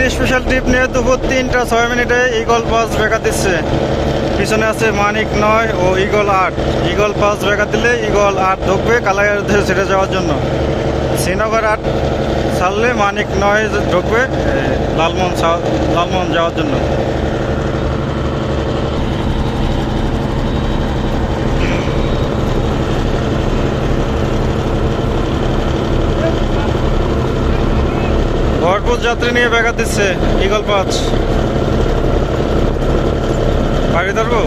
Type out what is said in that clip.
Eid special trip নিয়ে দুপুর 3টা 6 মিনিটে ঈগল পাস ব্যাঘাত দিচ্ছে। পিছনে আছে মানিক 9 ও ঈগল 8। ঈগল পাস ব্যাঘাত দিলে ঈগল 8 ঢুকবে কালাইয়ের উদ্দেশ্যে ছেড়ে যাওয়ার জন্য। শ্রীনগর 8 ছাড়লে মানিক 9 ঢুকবে লালমোহন যাওয়ার জন্য। ভরপুর যাত্রী নিয়ে ব্যাঘাত দিচ্ছে ঈগল 5। বাড়ি ধরবো।